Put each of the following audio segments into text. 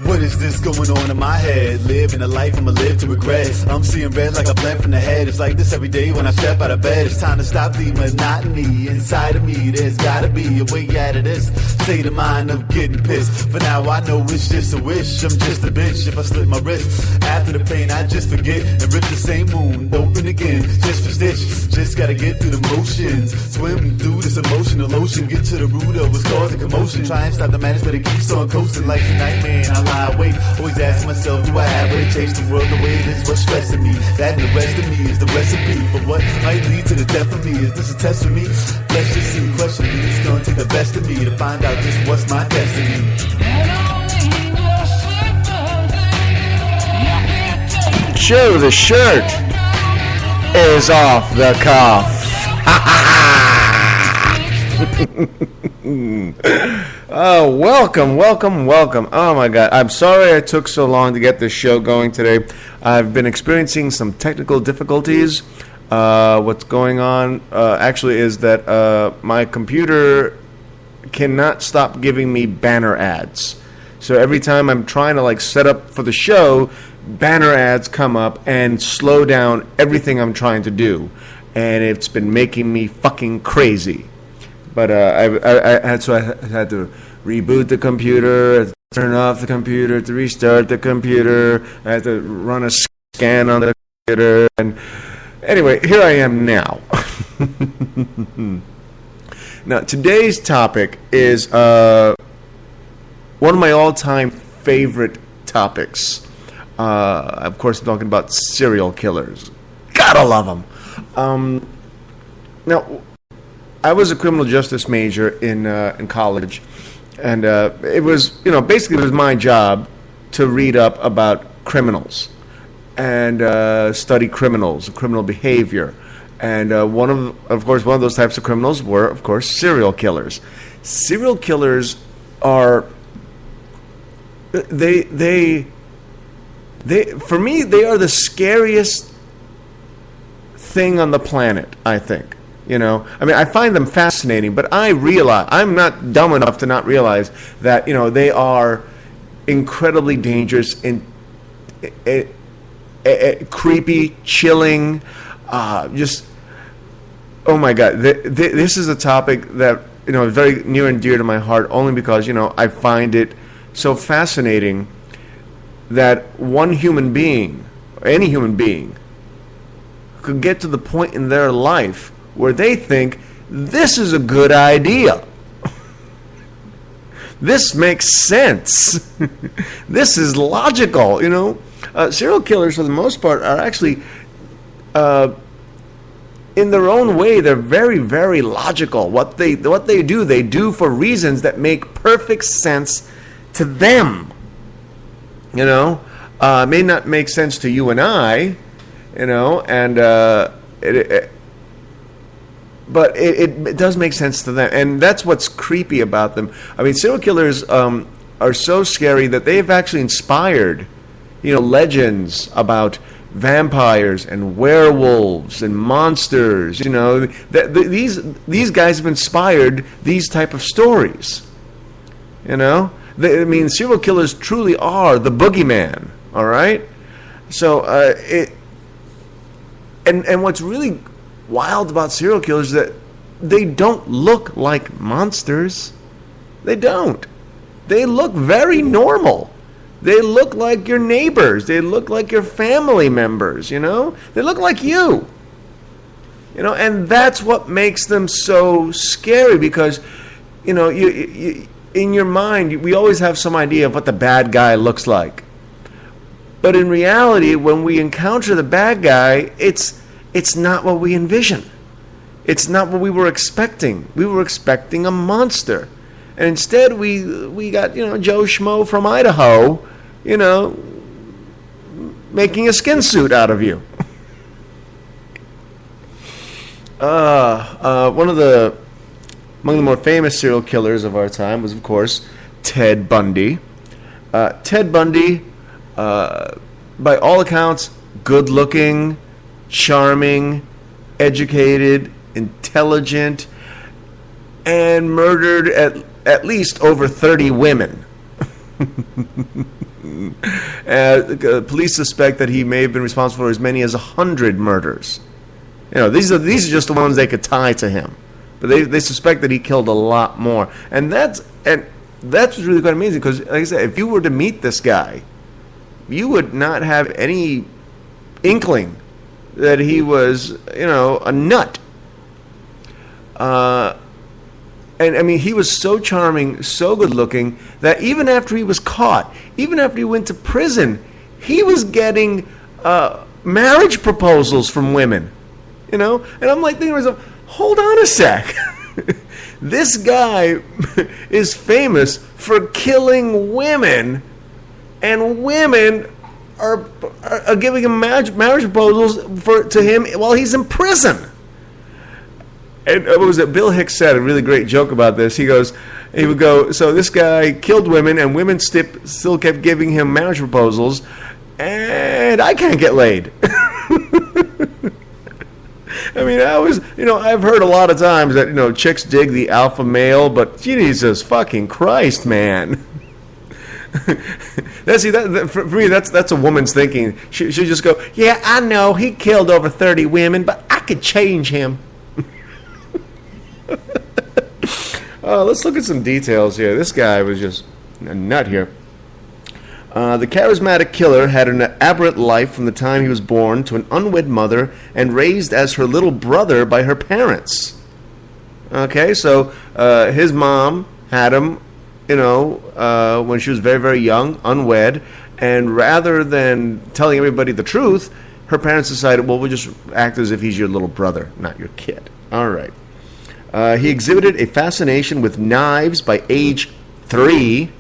What is this going on in my head? Living a life I'ma live to regret. I'm seeing red like a blend from the head. It's like this every day when I step out of bed. It's time to stop the monotony inside of me. There's gotta be a way out of this state of mind of getting pissed. For now I know it's just a wish. I'm just a bitch if I slip my wrist. After the pain I just forget and rip the same wound open again. Just for stitch. Just gotta get through the motions. Swim through this emotional ocean. Get to the root of what's causing commotion. Try and stop the madness but it keeps on coasting like a nightmare. I lie awake, always ask myself, do I have what it takes? The world the way it is, what's stressing me? That and the rest of me is the recipe for what might lead to the death of me. Is this a test for me? Let's just see, question me. It's gonna take the best of me to find out just what's my destiny. Sure, the shirt is off the cuff. Oh, welcome. Oh my God. I'm sorry I took so long to get this show going today. I've been experiencing some technical difficulties. What's going on actually is that my computer cannot stop giving me banner ads. So every time I'm trying to set up for the show, banner ads come up and slow down everything I'm trying to do. And it's been making me fucking crazy. But I had to reboot the computer, turn off the computer, to restart the computer. I had to run a scan on the computer. And anyway, here I am now. Now, today's topic is one of my all-time favorite topics. Of course, I'm talking about serial killers. Gotta love them. Now, I was a criminal justice major in college, and it was, basically it was my job to read up about criminals and study criminals, criminal behavior, and one of those types of criminals were, of course, serial killers. Serial killers are they for me they are the scariest thing on the planet, I think. I find them fascinating, but I realize I'm not dumb enough to not realize that they are incredibly dangerous and creepy, chilling. Just oh my God, this is a topic that is very near and dear to my heart, only because I find it so fascinating that one human being, any human being, could get to the point in their life where they think, this is a good idea. This makes sense. This is logical, Serial killers, for the most part, are actually, in their own way, they're very, very logical. What they do, they do for reasons that make perfect sense to them. It may not make sense to you and I, but it does make sense to them, and that's what's creepy about them. Serial killers are so scary that they've actually inspired, legends about vampires and werewolves and monsters. These guys have inspired these type of stories. Serial killers truly are the boogeyman. All right, so and what's really wild about serial killers is that they don't look like monsters. They don't. They look very normal. They look like your neighbors. They look like your family members, They look like you. And that's what makes them so scary, because, you in your mind, we always have some idea of what the bad guy looks like. But in reality, when we encounter the bad guy, it's not what we envision. It's not what we were expecting. We were expecting a monster. And instead we got, Joe Schmo from Idaho, making a skin suit out of you. Among the more famous serial killers of our time was, of course, Ted Bundy. Ted Bundy, by all accounts, good-looking, charming, educated, intelligent, and murdered at least over 30 women. Police suspect that he may have been responsible for as many as 100 murders. These are just the ones they could tie to him, but they suspect that he killed a lot more. And that's what's really quite amazing, because, like I said, if you were to meet this guy, you would not have any inkling that he was, a nut. And I mean, he was so charming, so good looking, that even after he was caught, even after he went to prison, he was getting marriage proposals from women. And I'm like thinking to myself, hold on a sec. This guy is famous for killing women, and women are giving him marriage proposals to him while he's in prison. And what was it? Bill Hicks said a really great joke about this. He would go, so this guy killed women, and women still kept giving him marriage proposals, and I can't get laid. I mean, I've heard a lot of times that, chicks dig the alpha male, but Jesus fucking Christ, man. For me, that's a woman's thinking. She'll just go, yeah, I know he killed over 30 women, but I could change him. Let's look at some details here. This guy was just a nut here. The charismatic killer had an aberrant life from the time he was born to an unwed mother and raised as her little brother by her parents. Okay, so his mom had him, when she was very, very young, unwed, and rather than telling everybody the truth, her parents decided, well, we'll just act as if he's your little brother, not your kid. All right. He exhibited a fascination with knives by age 3.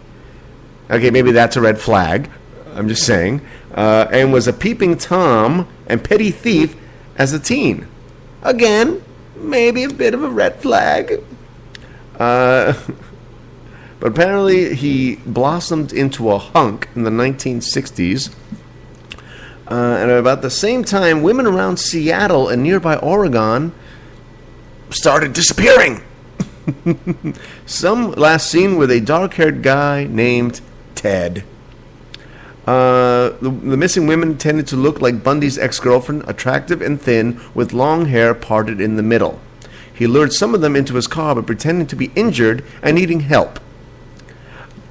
Okay, maybe that's a red flag. I'm just saying. And was a peeping Tom and petty thief as a teen. Again, maybe a bit of a red flag. But apparently he blossomed into a hunk in the 1960s. And about the same time, women around Seattle and nearby Oregon started disappearing. Some last seen with a dark-haired guy named Ted. The missing women tended to look like Bundy's ex-girlfriend, attractive and thin, with long hair parted in the middle. He lured some of them into his car by pretending to be injured and needing help.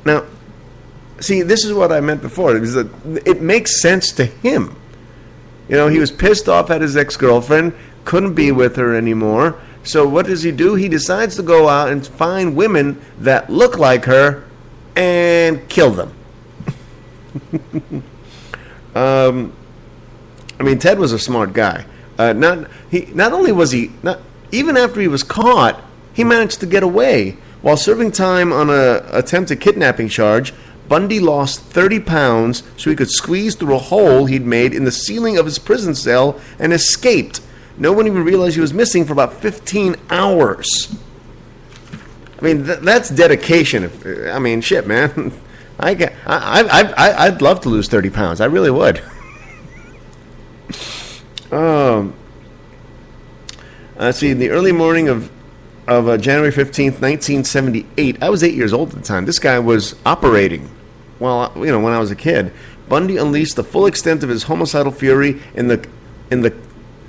Now, see, this is what I meant before. It makes sense to him. He was pissed off at his ex-girlfriend, couldn't be with her anymore. So what does he do? He decides to go out and find women that look like her and kill them. Ted was a smart guy. Not only was he not even after he was caught, he managed to get away. While serving time on an attempted kidnapping charge, Bundy lost 30 pounds so he could squeeze through a hole he'd made in the ceiling of his prison cell and escaped. No one even realized he was missing for about 15 hours. That's dedication. Shit, man. I'd love to lose 30 pounds. I really would. See, in the early morning of January 15th, 1978, I was 8 years old at the time. This guy was operating. Well, when I was a kid, Bundy unleashed the full extent of his homicidal fury in the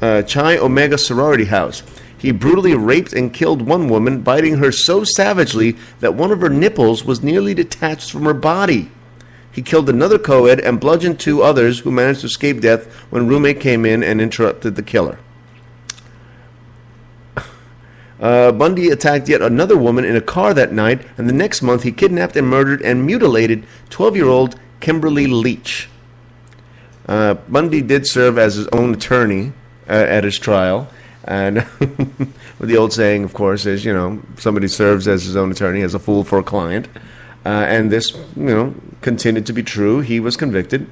Chi Omega sorority house. He brutally raped and killed one woman, biting her so savagely that one of her nipples was nearly detached from her body. He killed another co-ed and bludgeoned 2 others who managed to escape death when a roommate came in and interrupted the killer. Bundy attacked yet another woman in a car that night, and the next month he kidnapped and murdered and mutilated 12-year-old Kimberly Leach. Bundy did serve as his own attorney at his trial, and the old saying, of course, is, somebody serves as his own attorney as a fool for a client, and this, continued to be true. He was convicted.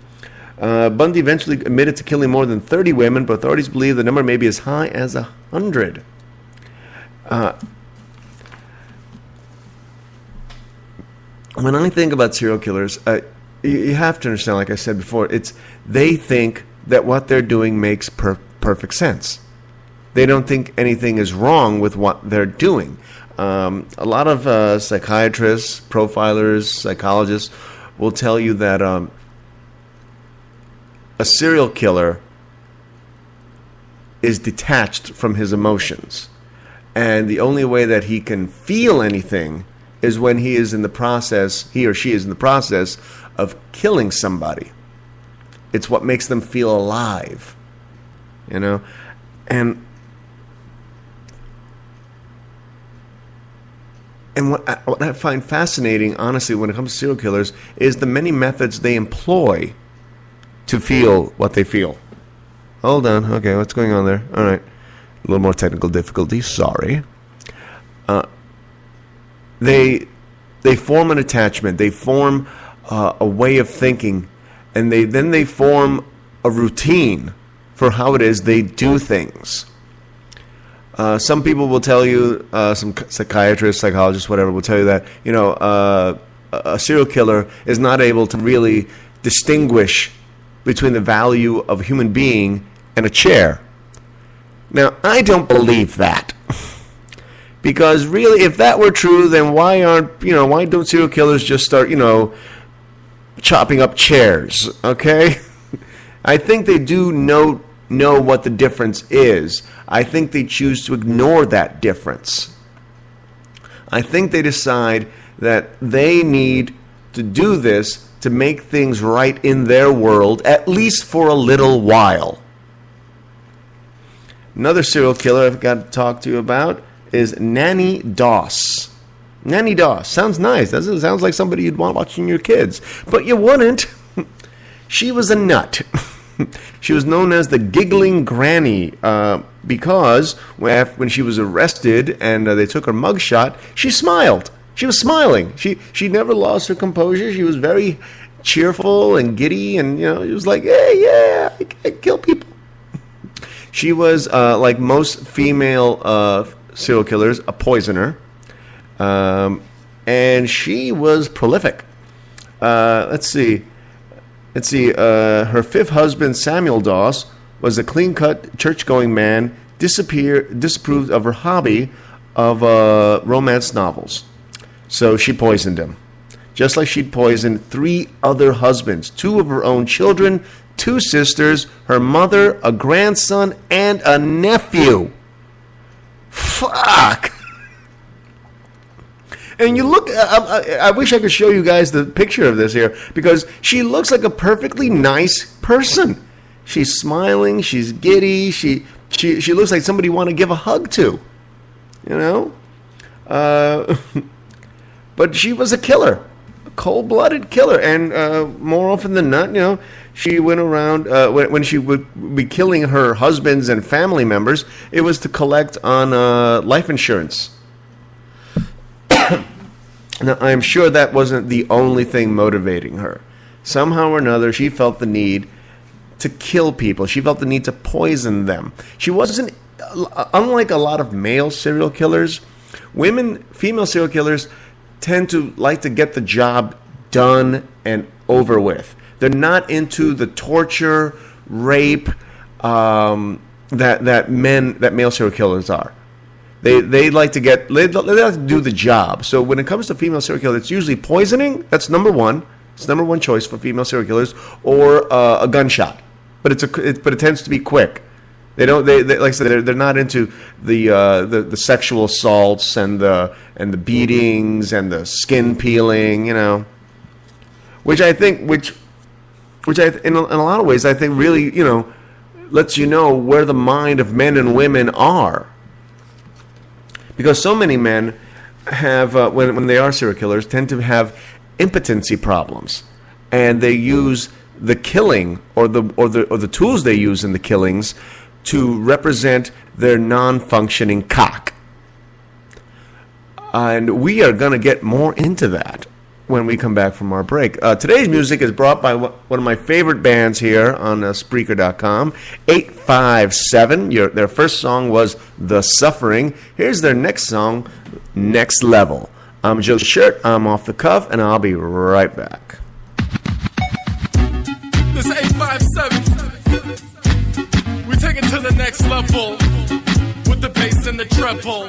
Bundy eventually admitted to killing more than 30 women, but authorities believe the number may be as high as 100. When I think about serial killers, you have to understand, like I said before, they think that what they're doing makes perfect sense. They don't think anything is wrong with what they're doing. A lot of psychiatrists, profilers, psychologists will tell you that a serial killer is detached from his emotions. And the only way that he can feel anything is when he or she is in the process of killing somebody. It's what makes them feel alive, And what I find fascinating, honestly, when it comes to serial killers, is the many methods they employ to feel what they feel. Hold on. Okay, what's going on there? All right. A little more technical difficulty. Sorry. They form an attachment. They form a way of thinking, and they form a routine for how it is they do things. Some people will tell you, some psychiatrists, psychologists, whatever, will tell you that a serial killer is not able to really distinguish between the value of a human being and a chair. Now, I don't believe that. Because really, if that were true, then why don't serial killers just start, chopping up chairs, okay? I think they do know what the difference is. I think they choose to ignore that difference. I think they decide that they need to do this to make things right in their world, at least for a little while. Another serial killer I've got to talk to you about is Nanny Doss. Nanny Doss. Sounds nice, doesn't it? Sounds like somebody you'd want watching your kids. But you wouldn't. She was a nut. She was known as the Giggling Granny because when she was arrested and they took her mugshot, she smiled. She was smiling. She never lost her composure. She was very cheerful and giddy, and it was like, hey, yeah, I kill people. She was, like most female serial killers, a poisoner, and she was prolific. Let's see. Her fifth husband, Samuel Doss, was a clean-cut, church-going man, disapproved of her hobby of romance novels. So she poisoned him. Just like she'd poisoned 3 other husbands, 2 of her own children, 2 sisters, her mother, a grandson, and a nephew. Fuck! And you look, I wish I could show you guys the picture of this here, because she looks like a perfectly nice person. She's smiling, she's giddy, she looks like somebody you want to give a hug to, But she was a killer, a cold-blooded killer, and more often than not, she went around, when she would be killing her husbands and family members, it was to collect on life insurance. Now, I'm sure that wasn't the only thing motivating her. Somehow or another, she felt the need to kill people. She felt the need to poison them. She wasn't, unlike a lot of male serial killers, female serial killers tend to like to get the job done and over with. They're not into the torture, rape, that male serial killers are. They like to do the job. So when it comes to female serial killers, it's usually poisoning. That's number one. It's number one choice for female serial killers, or a gunshot. But it tends to be quick. They don't. They like I said, they're not into the sexual assaults and the beatings and the skin peeling. Which I think in a lot of ways I think really lets you know where the mind of men and women are. Because so many men have, when they are serial killers, tend to have impotency problems, and they use the killing or the tools they use in the killings to represent their non-functioning cock. And we are going to get more into that when we come back from our break. Today's music is brought by one of my favorite bands here on Spreaker.com, 857. Their first song was The Suffering. Here's their next song, Next Level. I'm Joe Shirt, I'm Off the Cuff, and I'll be right back. This 857, we take it to the next level with the bass and the treble.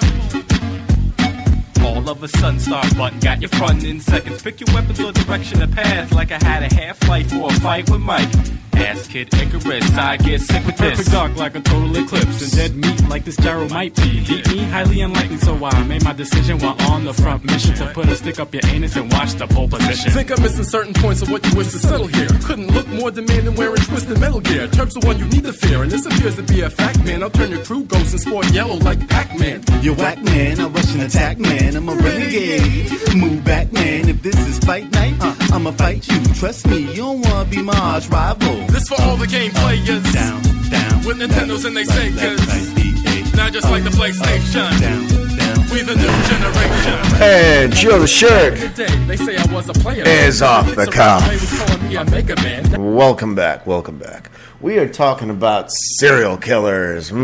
All of a sudden start button, got your front in seconds. Pick your weapons or direction of path, like I had a half-life or a fight with Mike. Ass Kid Icarus, I get sick with this. Perfect dark like a total eclipse, and dead meat like this gyro might be. Beat me, highly unlikely, so I made my decision while on the front mission to put a stick up your anus and watch the pole position. Think I'm missing certain points of what you wish to settle here. Couldn't look more demanding wearing twisted metal gear. Terps the one you need to fear, and this appears to be a fact, man. I'll turn your crew ghosts and sport yellow like Pac-Man. You're whack, man. I rush and attack, man. I'm a renegade. Move back, man. If this is fight night, I'ma fight you. Trust me, you don't wanna be my arch rival. This for all the game players. Down, down. With Nintendos and they Segas. Right, Not just like the PlayStation. down, down. We the new generation. And chill the shirt Today, they say I was a player. is off the cuff. They was calling me a Mega Man. Welcome back, welcome back. We are talking about serial killers. Now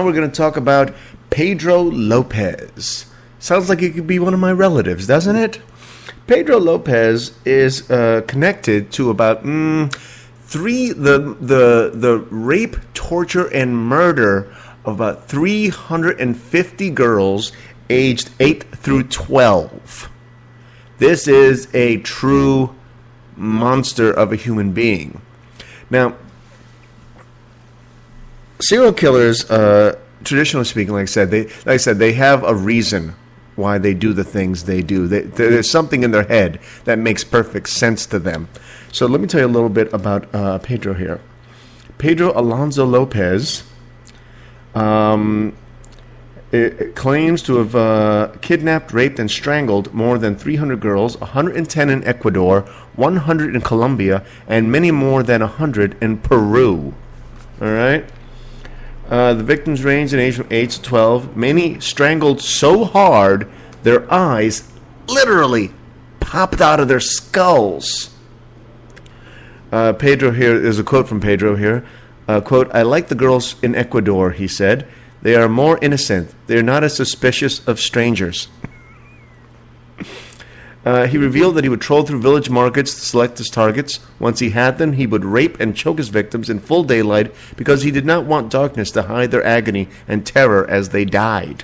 we're going to talk about Pedro Lopez. Sounds like it could be one of my relatives, doesn't it? Pedro Lopez is connected to about the rape, torture, and murder of about 350 girls aged 8 through 12. This is a true monster of a human being. Now, serial killers, traditionally speaking, like I said, they have a reason why they do the things they do. There's something in their head that makes perfect sense to them. So let me tell you a little bit about Pedro here. Pedro Alonso Lopez claims to have kidnapped, raped, and strangled more than 300 girls, 110 in Ecuador, 100 in Colombia, and many more than 100 in Peru. All right? The victims range in age from 8 to 12. Many strangled so hard their eyes literally popped out of their skulls. Pedro here, there's a quote from Pedro here. Quote, "I like the girls in Ecuador," he said. "They are more innocent. They are not as suspicious of strangers." He revealed that he would troll through village markets to select his targets. Once he had them, he would rape and choke his victims in full daylight because he did not want darkness to hide their agony and terror as they died.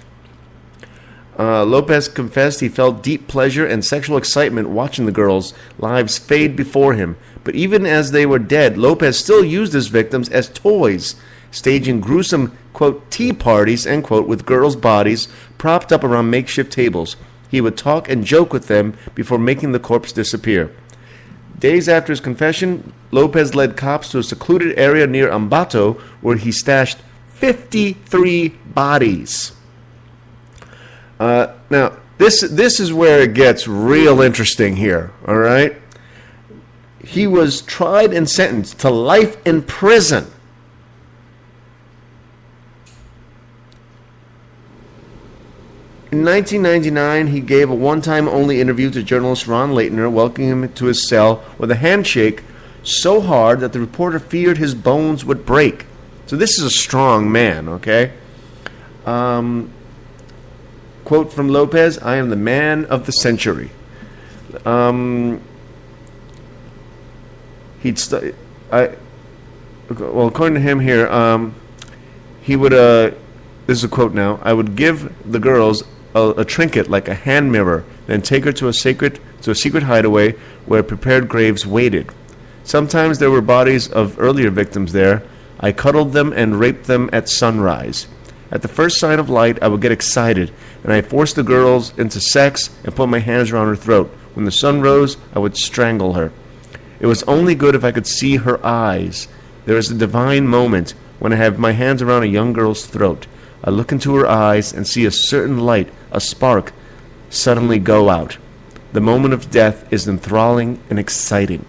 Lopez confessed he felt deep pleasure and sexual excitement watching the girls' lives fade before him. But even as they were dead, Lopez still used his victims as toys, staging gruesome, quote, tea parties, end quote, with girls' bodies propped up around makeshift tables. He would talk and joke with them before making the corpse disappear. Days after his confession, Lopez led cops to a secluded area near Ambato where he stashed 53 bodies. Now, this is where it gets real interesting here, all right? He was tried and sentenced to life in prison. In 1999, he gave a one-time only interview to journalist Ron Leitner, welcoming him to his cell with a handshake so hard that the reporter feared his bones would break. So this is a strong man, okay? Quote from Lopez, "I am the man of the century." According to him here, he would, this is a quote now, "I would give the girls a trinket like a hand mirror, then take her to a secret hideaway where prepared graves waited. Sometimes there were bodies of earlier victims there. I cuddled them and raped them at sunrise. At the first sign of light, I would get excited, and I forced the girls into sex and put my hands around her throat. When the sun rose, I would strangle her. It was only good if I could see her eyes. There is a divine moment when I have my hands around a young girl's throat. I look into her eyes and see a certain light, a spark, suddenly go out. The moment of death is enthralling and exciting."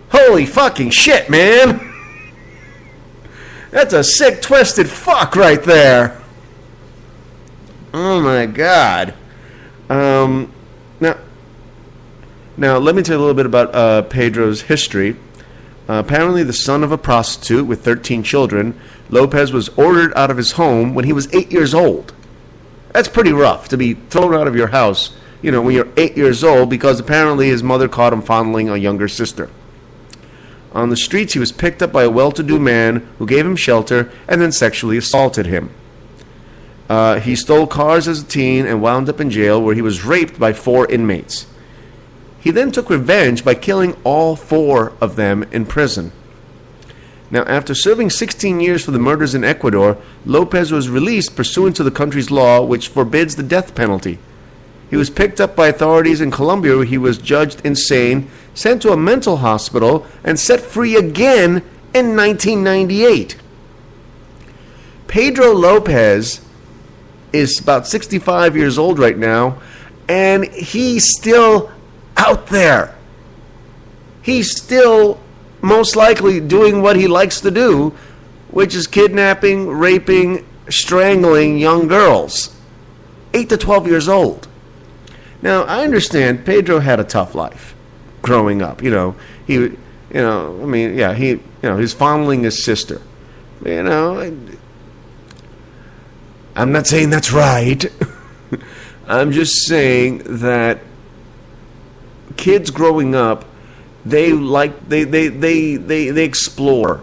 Holy fucking shit, man! That's a sick, twisted fuck right there. Oh my god. Now, let me tell you a little bit about Pedro's history. Apparently the son of a prostitute with 13 children, Lopez was ordered out of his home when he was 8 years old. That's pretty rough, to be thrown out of your house, when you're 8 years old, because apparently his mother caught him fondling a younger sister. On the streets, he was picked up by a well-to-do man who gave him shelter and then sexually assaulted him. He stole cars as a teen and wound up in jail where he was raped by 4 inmates. He then took revenge by killing all 4 of them in prison. Now, after serving 16 years for the murders in Ecuador, Lopez was released pursuant to the country's law, which forbids the death penalty. He was picked up by authorities in Colombia, where he was judged insane, sent to a mental hospital, and set free again in 1998. Pedro Lopez is about 65 years old right now, and he's still out there. He's still most likely doing what he likes to do, which is kidnapping, raping, strangling young girls, 8 to 12 years old. Now, I understand Pedro had a tough life growing up. He's fondling his sister. I'm not saying that's right. I'm just saying that kids growing up, they explore.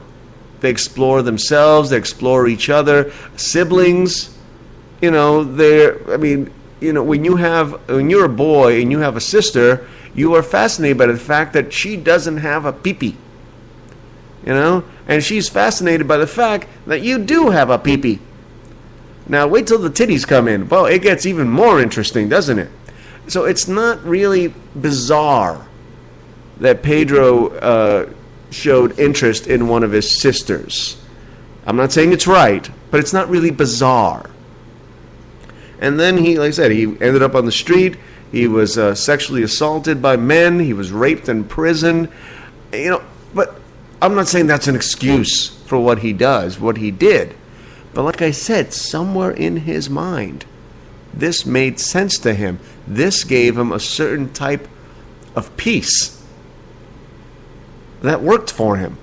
They explore themselves. They explore each other. Siblings, when you're a boy and you have a sister, you are fascinated by the fact that she doesn't have a pee-pee. And she's fascinated by the fact that you do have a pee-pee. Now, wait till the titties come in. Well, it gets even more interesting, doesn't it? So it's not really bizarre that Pedro showed interest in one of his sisters. I'm not saying it's right, but it's not really bizarre. And then he ended up on the street. He was sexually assaulted by men. He was raped in prison. But I'm not saying that's an excuse for what he did. But like I said, somewhere in his mind, this made sense to him. This gave him a certain type of peace that worked for him.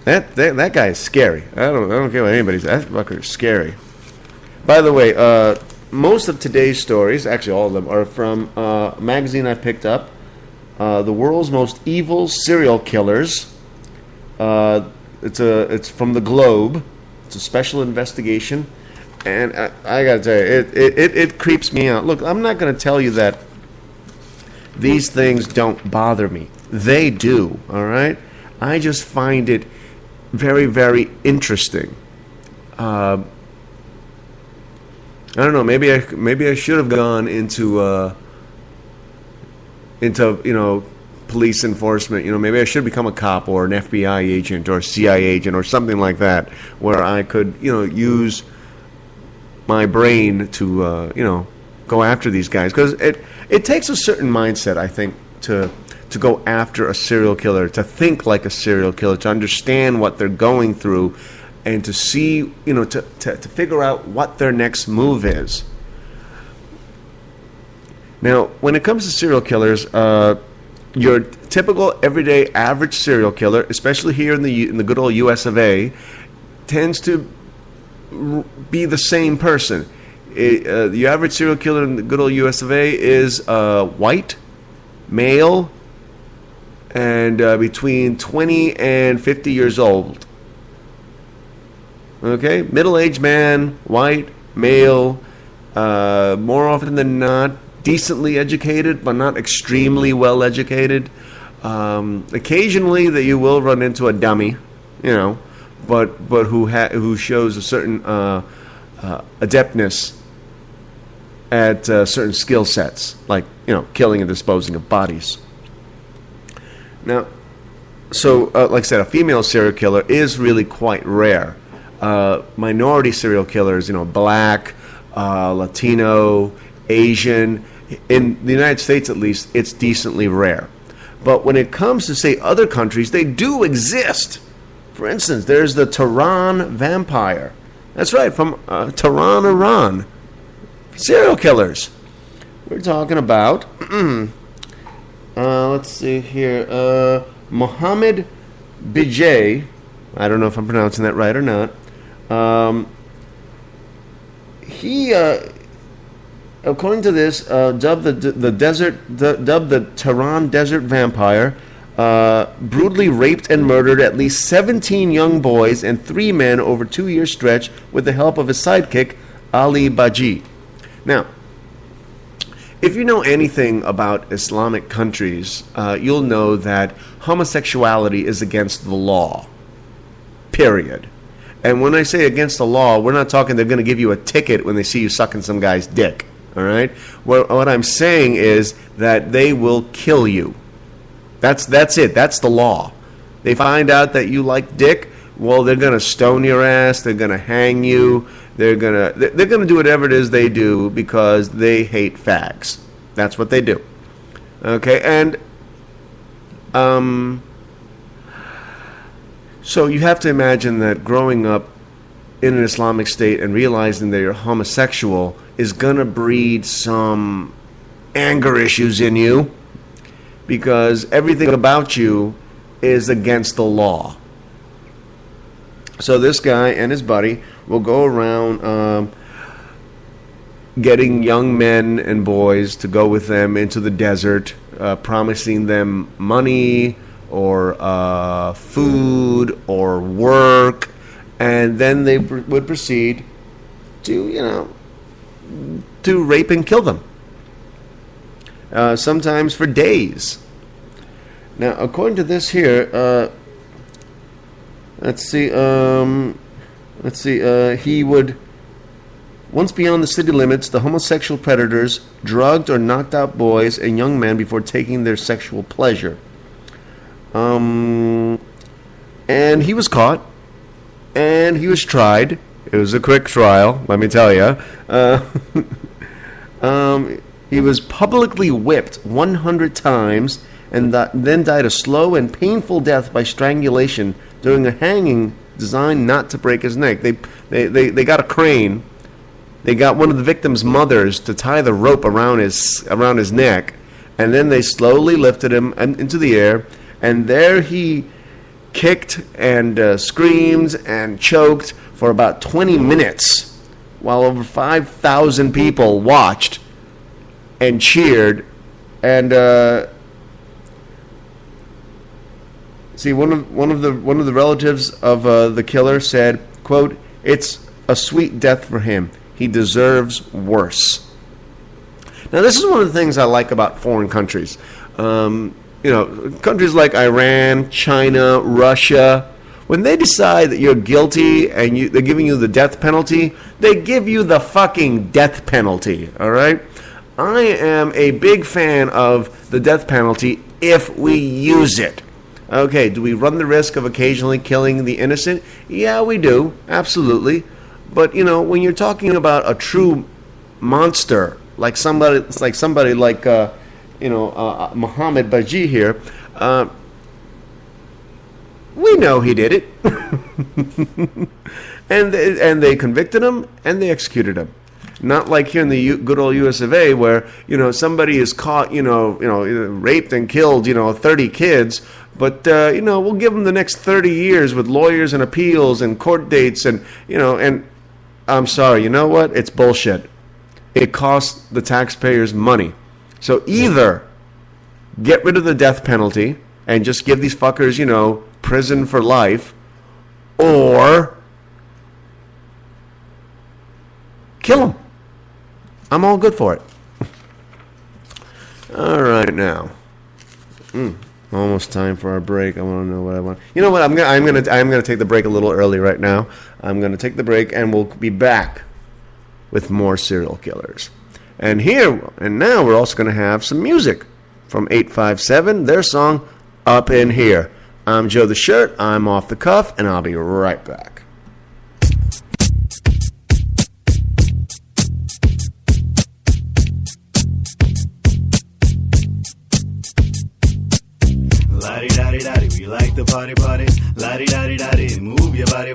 That guy is scary. I don't care what anybody says. That fucker is scary. By the way, most of today's stories, actually all of them, are from a magazine I picked up, The World's Most Evil Serial Killers. It's from the Globe. It's a special investigation, and I gotta tell you, it creeps me out. Look, I'm not gonna tell you that these things don't bother me. They do. All right. I just find it very, very interesting. I don't know. Maybe I should have gone into police enforcement. Maybe I should become a cop or an FBI agent or a CIA agent or something like that, where I could use my brain to go after these guys, because it takes a certain mindset, I think, to go after a serial killer, to think like a serial killer, to understand what they're going through, and to see, to figure out what their next move is. Now, when it comes to serial killers, your typical, everyday, average serial killer, especially here in the good old U.S. of A., tends to be the same person. The average serial killer in the good old U.S. of A. is white, male, and between 20 and 50 years old. Okay? Middle-aged man, white, male, more often than not, decently educated, but not extremely well educated. Occasionally that you will run into a dummy, but who shows a certain adeptness at certain skill sets, like killing and disposing of bodies. Now, so like I said, a female serial killer is really quite rare. Minority serial killers, black, Latino, Asian. In the United States, at least, it's decently rare. But when it comes to, say, other countries, they do exist. For instance, there's the Tehran vampire. That's right, from Tehran, Iran. Serial killers. We're talking about, let's see here, Mohammed Bijay. I don't know if I'm pronouncing that right or not. He, according to this, dubbed the Tehran Desert Vampire. brutally raped and murdered at least 17 young boys and 3 men over a 2-year stretch with the help of his sidekick, Ali Baji. Now, if you know anything about Islamic countries, you'll know that homosexuality is against the law. Period. And when I say against the law, we're not talking they're going to give you a ticket when they see you sucking some guy's dick. All right? What I'm saying is that they will kill you. That's it. That's the law. They find out that you like dick, well, they're going to stone your ass. They're going to hang you. They're going to do whatever it is they do because they hate fags. That's what they do. Okay? And so you have to imagine that growing up in an Islamic state and realizing that you're homosexual is going to breed some anger issues in you because everything about you is against the law. So this guy and his buddy will go around getting young men and boys to go with them into the desert, promising them money or food or work, and then they would proceed to rape and kill them. Sometimes for days. Now, according to this here, let's see. He would, once beyond the city limits, the homosexual predators drugged or knocked out boys and young men before taking their sexual pleasure. And he was caught, and he was tried. It was a quick trial, let me tell you. He was publicly whipped 100 times and then died a slow and painful death by strangulation during a hanging designed not to break his neck. They got a crane. They got one of the victim's mothers to tie the rope around his neck, and then they slowly lifted him into the air, and there he kicked and screamed and choked for about 20 minutes while over 5,000 people watched and cheered. And see, one of the relatives of the killer said, quote, "It's a sweet death for him. He deserves worse." Now, this is one of the things I like about foreign countries. Countries like Iran, China, Russia, when they decide that you're guilty and they're giving you the death penalty, they give you the fucking death penalty, all right? I am a big fan of the death penalty if we use it. Okay, do we run the risk of occasionally killing the innocent? Yeah, we do, absolutely. But, when you're talking about a true monster, like somebody like Muhammad Baji here, we know he did it. and they convicted him and they executed him. Not like here in the good old US of A where, somebody is caught, raped and killed, 30 kids, but, we'll give them the next 30 years with lawyers and appeals and court dates and I'm sorry, you know what? It's bullshit. It costs the taxpayers money. So either get rid of the death penalty and just give these fuckers, prison for life, or kill them. I'm all good for it. All right, now. Almost time for our break. I want to know what I want. You know what? I'm gonna take the break a little early right now. I'm gonna take the break, and we'll be back with more serial killers. And now we're also gonna have some music from 857. Their song "Up in Here." I'm Joe the Shirt. I'm off the cuff, and I'll be right back. La-di-da-di-da-di, we like to party. La-di-da-di-da-di, move your body.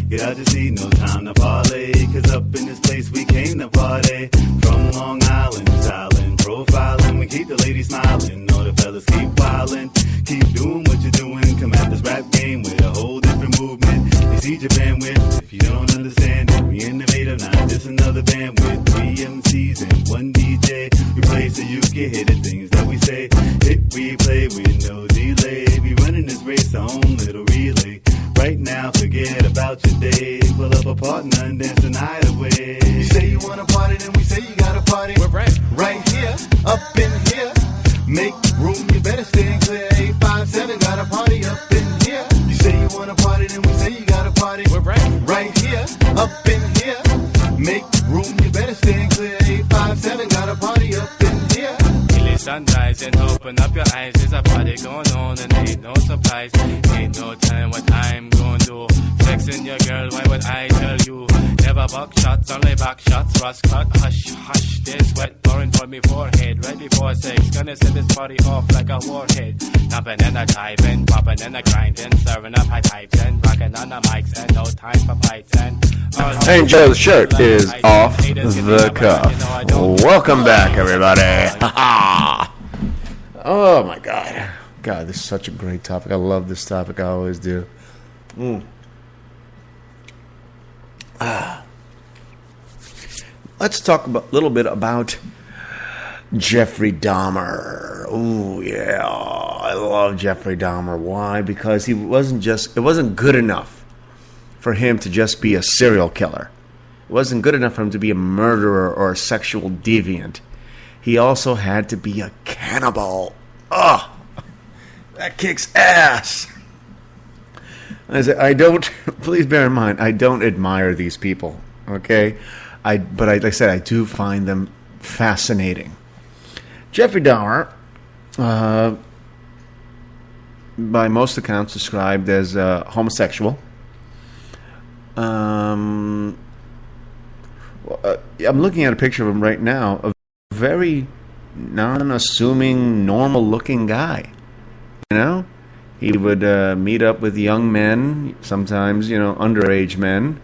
Get out your seat, no time to parlay. Cause up in this place we came to party. From Long Island, styling, profiling. We keep the ladies smiling, all the fellas keep wildin'. Keep doing what you're doing, come at this rap game with a whole different movement. Exceed your bandwidth, if you don't understand it. We innovative, not just another band with 3 MCs and 1 DJ. We play so you can hear the things that we say, hit, we play with no delay. We running this race our own little relay. Right now, forget about your day. Pull up a partner and dance the night away. You say you wanna party, then we say you gotta party. We're right here, up in here. Make room, you better stay clear. 857 got a party up in here. You say you wanna party, then we say you gotta party. We're right here, up in here. Make room, you better stay clear. 857 got a party up in here. Sunrise and open up your eyes. There's a party going on and ain't no surprise. Ain't no telling what I'm gonna do. Sexing your girl, why would I tell you? Never buck shots, only back shots. Rust cut, hush, hush. There's sweat pouring from me forehead. Right before 6, gonna set this party off like a warhead. Jumping and a jiving, popping and a grinding, serving up high pipes and rocking on the mics and no time for fights and. Hey, Joe's shirt is off the cuff. Welcome back, everybody. Oh my God, God, this is such a great topic. I love this topic. I always do. Let's talk a little bit about Jeffrey Dahmer. Oh yeah, I love Jeffrey Dahmer. Why? Because it wasn't good enough for him to just be a serial killer. It wasn't good enough for him to be a murderer or a sexual deviant. He also had to be a cannibal. Oh, that kicks ass. I don't. Please bear in mind, I don't admire these people. Okay, but like I said, I do find them fascinating. Jeffrey Dahmer, by most accounts, described as homosexual. I'm looking at a picture of him right now. A very non-assuming, normal-looking guy. You know, he would meet up with young men, sometimes underage men,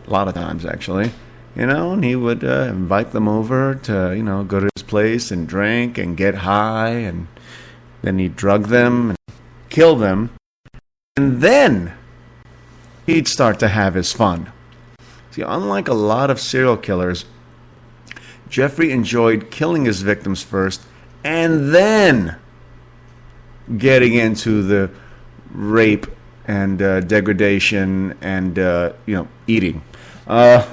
a lot of times actually. And he would invite them over to go to his place and drink and get high, and then he'd drug them and kill them, and then he'd start to have his fun. See, unlike a lot of serial killers, Jeffrey enjoyed killing his victims first and then getting into the rape and degradation and eating. Let's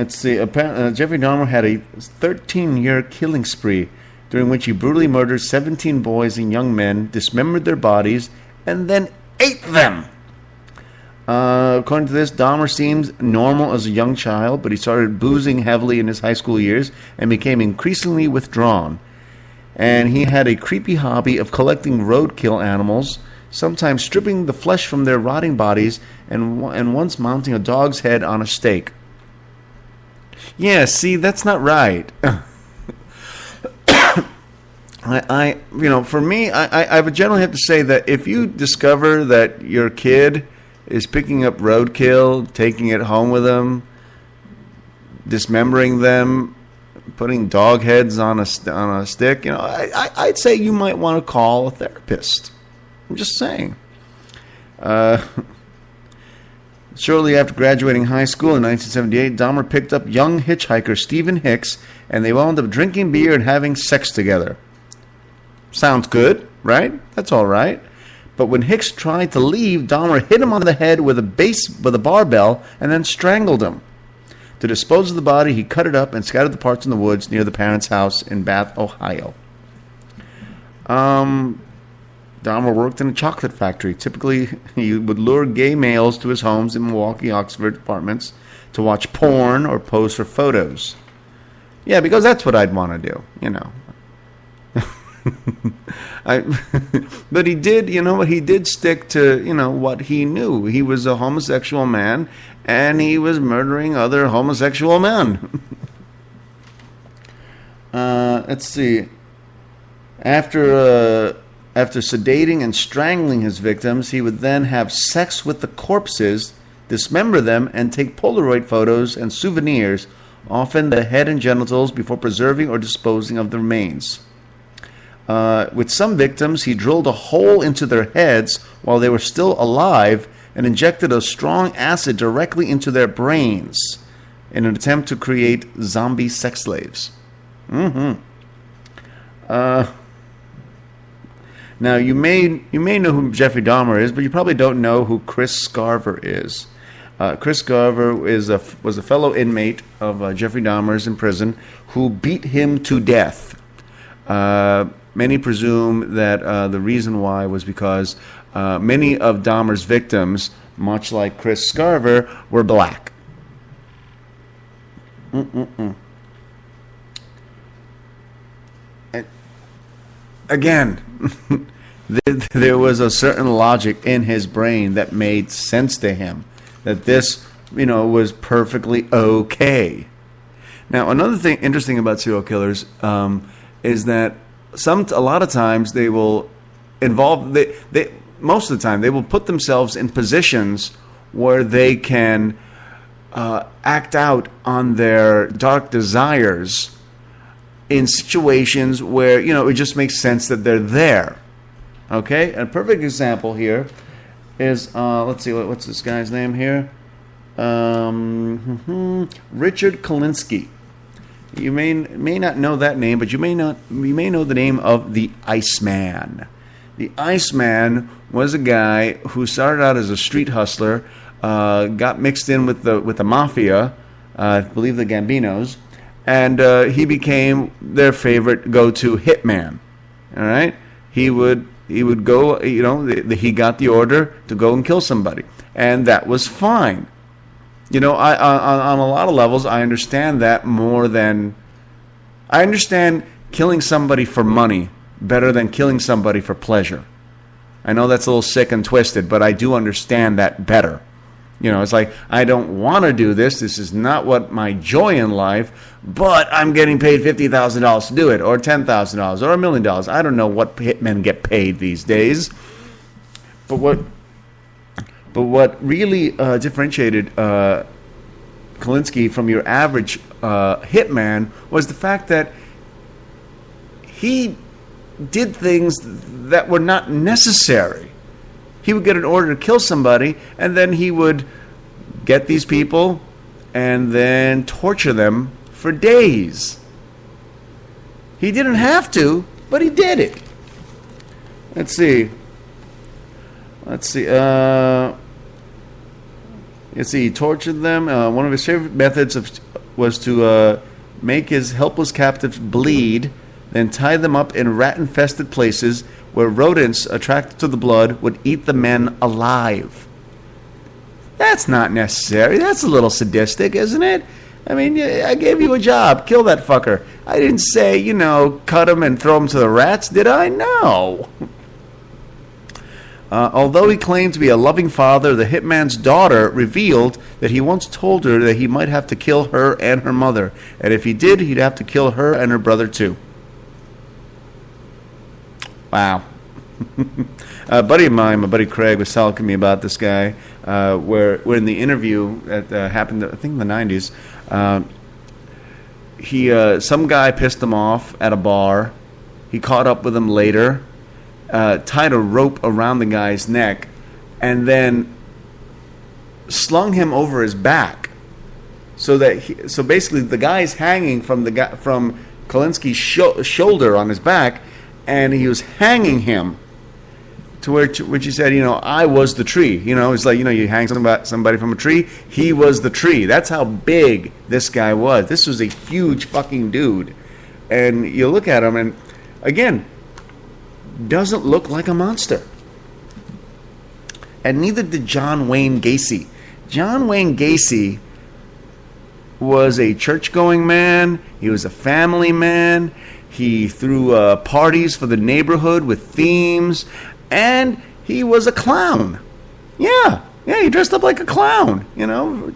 see. Jeffrey Dahmer had a 13-year killing spree during which he brutally murdered 17 boys and young men, dismembered their bodies, and then ate them. According to this, Dahmer seemed normal as a young child, but he started boozing heavily in his high school years and became increasingly withdrawn. And he had a creepy hobby of collecting roadkill animals, sometimes stripping the flesh from their rotting bodies and once mounting a dog's head on a stake. Yeah, see, that's not right. For me, I would generally have to say that if you discover that your kid is picking up roadkill, taking it home with them, dismembering them, putting dog heads on a stick, I'd say you might want to call a therapist. I'm just saying. Shortly after graduating high school in 1978, Dahmer picked up young hitchhiker Stephen Hicks, and they wound up drinking beer and having sex together. Sounds good, right? That's all right. But when Hicks tried to leave, Dahmer hit him on the head with a barbell and then strangled him. To dispose of the body, he cut it up and scattered the parts in the woods near the parents' house in Bath, Ohio. Dahmer worked in a chocolate factory. Typically, he would lure gay males to his homes in Milwaukee, Oxford apartments to watch porn or pose for photos. Yeah, because that's what I'd want to do, But he did, he did stick to, what he knew. He was a homosexual man, and he was murdering other homosexual men. Let's see. After sedating and strangling his victims, he would then have sex with the corpses, dismember them, and take Polaroid photos and souvenirs, often the head and genitals, before preserving or disposing of the remains. With some victims, he drilled a hole into their heads while they were still alive and injected a strong acid directly into their brains in an attempt to create zombie sex slaves. Now, you may know who Jeffrey Dahmer is, but you probably don't know who Chris Scarver is. Chris Scarver was a fellow inmate of Jeffrey Dahmer's in prison who beat him to death. Many presume that the reason why was because many of Dahmer's victims, much like Chris Scarver, were black. Again, there was a certain logic in his brain that made sense to him, that this, was perfectly okay. Now, another thing interesting about serial killers is that a lot of times they will most of the time they will put themselves in positions where they can act out on their dark desires in situations where, it just makes sense that they're there. Okay? A perfect example here is, let's see, what's this guy's name here? Richard Kalinsky. You may not know that name, but you may know the name of the Iceman. The Iceman was a guy who started out as a street hustler, got mixed in with the mafia, I believe the Gambinos, and he became their favorite go-to hitman. All right, he would go. He got the order to go and kill somebody, and that was fine. On a lot of levels, I understand that more than I understand killing somebody for money better than killing somebody for pleasure. I know that's a little sick and twisted, but I do understand that better. It's like, I don't want to do this. This is not what my joy in life, but I'm getting paid $50,000 to do it, or $10,000, or $1 million. I don't know what hitmen get paid these days. But what really differentiated Kalinsky from your average hitman was the fact that he did things that were not necessary. He would get an order to kill somebody, and then he would get these people and then torture them for days. He didn't have to, but he did it. Let's see. He tortured them. One of his favorite methods was to make his helpless captives bleed, then tie them up in rat-infested places where rodents attracted to the blood would eat the men alive. That's not necessary. That's a little sadistic, isn't it? I mean, I gave you a job. Kill that fucker. I didn't say, cut him and throw him to the rats, did I? No. Although he claimed to be a loving father, the hitman's daughter revealed that he once told her that he might have to kill her and her mother. And if he did, he'd have to kill her and her brother too. Wow. A buddy of mine, my buddy Craig, was telling me about this guy, where in the interview that happened, I think in the 90s, some guy pissed him off at a bar. He caught up with him later, tied a rope around the guy's neck, and then slung him over his back, so basically the guy's hanging from Kalinsky's shoulder on his back, and he was hanging him to which he said, I was the tree. It's like, you hang somebody from a tree. He was the tree. That's how big this guy was. This was a huge fucking dude. And you look at him, and again, doesn't look like a monster. And neither did John Wayne Gacy. John Wayne Gacy was a church-going man. He was a family man. He threw parties for the neighborhood with themes, and he was a clown. Yeah, he dressed up like a clown,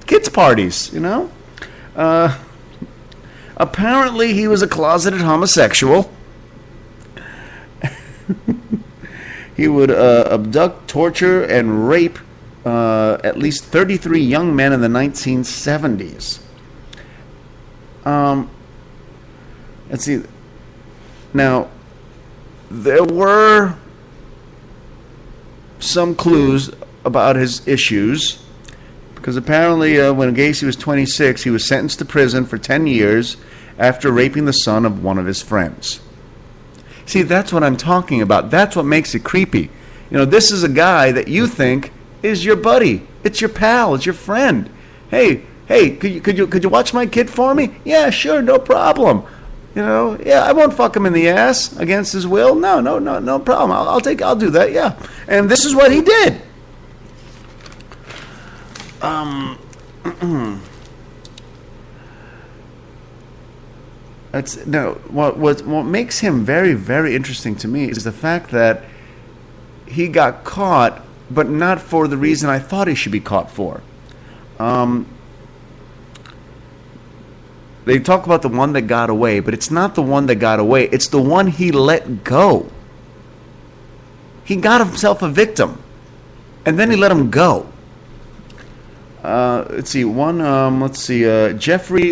kids' parties, Apparently, he was a closeted homosexual. He would abduct, torture, and rape at least 33 young men in the 1970s. Let's see. Now, there were some clues about his issues, because apparently when Gacy was 26, he was sentenced to prison for 10 years, after raping the son of one of his friends. See, that's what I'm talking about. That's what makes it creepy. This is a guy that you think is your buddy. It's your pal. It's your friend. Hey, could you watch my kid for me? Yeah, sure, no problem. Yeah, I won't fuck him in the ass against his will. No problem. I'll do that. Yeah, and this is what he did. What makes him very, very interesting to me is the fact that he got caught, but not for the reason I thought he should be caught for. They talk about the one that got away, but it's not the one that got away. It's the one he let go. He got himself a victim, and then he let him go. Jeffrey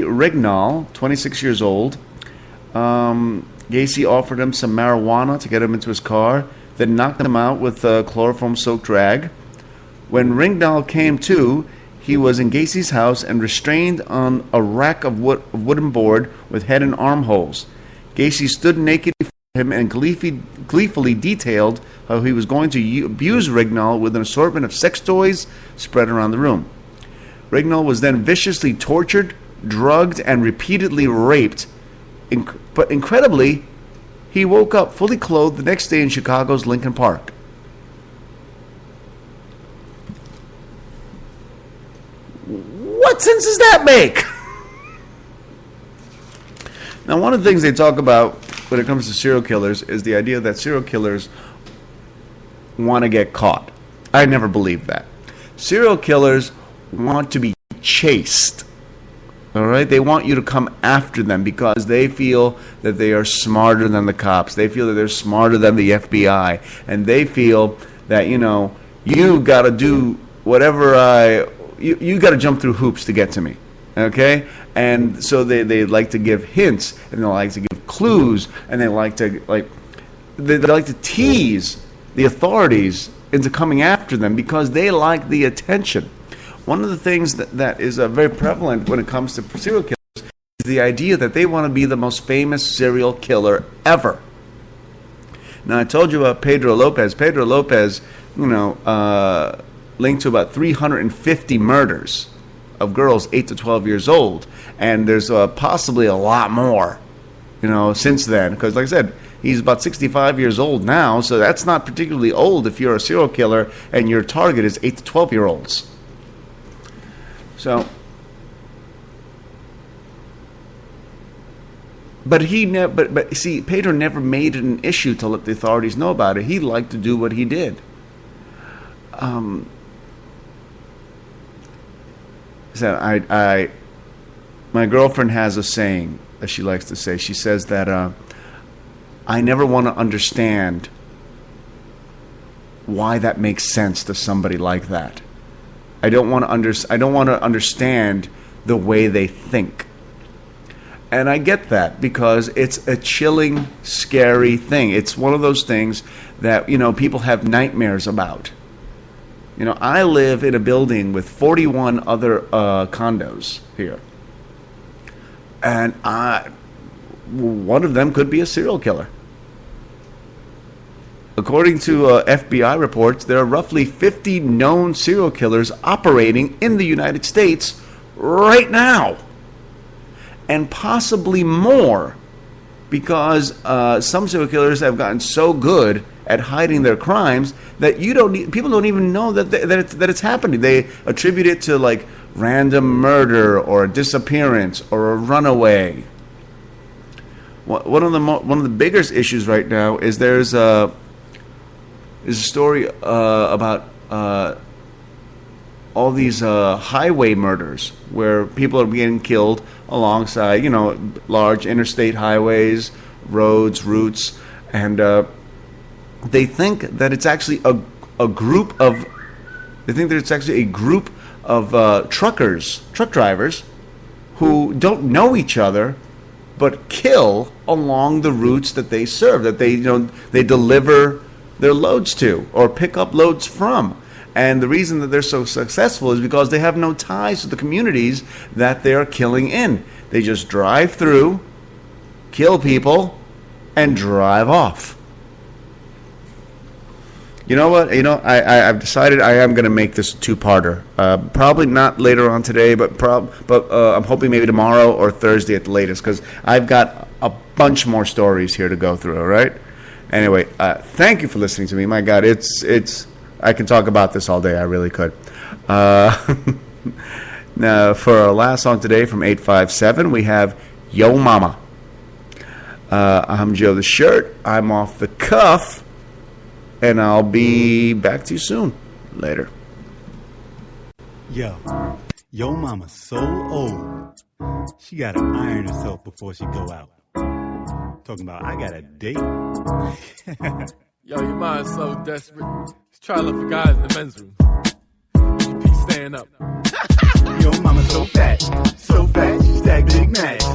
Rignall, 26 years old. Gacy offered him some marijuana to get him into his car, then knocked him out with a chloroform-soaked rag. When Rignall came to, he was in Gacy's house and restrained on a rack of wooden board with head and armholes. Gacy stood naked before him and gleefully detailed how he was going to abuse Rignall with an assortment of sex toys spread around the room. Rignall was then viciously tortured, drugged, and repeatedly raped. But incredibly, he woke up fully clothed the next day in Chicago's Lincoln Park. What sense does that make? Now, one of the things they talk about when it comes to serial killers is the idea that serial killers want to get caught. I never believed that. Serial killers want to be chased. All right? They want you to come after them because they feel that they are smarter than the cops. They feel that they're smarter than the FBI. And they feel that, you got to do whatever you got to jump through hoops to get to me. Okay? And so they like to give hints, and they like to give clues, and they like to tease the authorities into coming after them because they like the attention. One of the things that is very prevalent when it comes to serial killers is the idea that they want to be the most famous serial killer ever. Now, I told you about Pedro Lopez. Pedro Lopez, linked to about 350 murders of girls 8 to 12 years old. And there's possibly a lot more, since then. Because, like I said, he's about 65 years old now, so that's not particularly old if you're a serial killer and your target is 8 to 12-year-olds. So, but see, Pedro never made it an issue to let the authorities know about it. He liked to do what he did. So my girlfriend has a saying that she likes to say. She says that I never want to understand why that makes sense to somebody like that. I don't want to understand the way they think. And I get that because it's a chilling, scary thing. It's one of those things that, people have nightmares about. I live in a building with 41 other condos here. And one of them could be a serial killer. According to FBI reports, there are roughly 50 known serial killers operating in the United States right now. And possibly more, because some serial killers have gotten so good at hiding their crimes that people don't even know that it's happening. They attribute it to like random murder or a disappearance or a runaway. One of the biggest issues right now is there's a story about all these highway murders where people are getting killed alongside, large interstate highways, routes, and they think that it's actually a group of truck drivers who don't know each other but kill along the routes that they serve, that they deliver their loads to or pick up loads from. And the reason that they're so successful is because they have no ties to the communities that they are killing in. They just drive through, kill people, and drive off. You know what? I've decided I am going to make this a two-parter. Probably not later on today, but I'm hoping maybe tomorrow or Thursday at the latest, because I've got a bunch more stories here to go through. All right. Anyway, thank you for listening to me. My God, it's I can talk about this all day. I really could. Now, for our last song today from 857, we have Yo Mama. I'm Joe the Shirt. I'm off the cuff. And I'll be back to you soon. Later. Yo mama's so old. She gotta iron herself before she go out. Talking about, I got a date. Yo, your mind's so desperate. Just try to look for guys in the men's room. You be staying up. Yo, mama so fat, she stack Big Macs.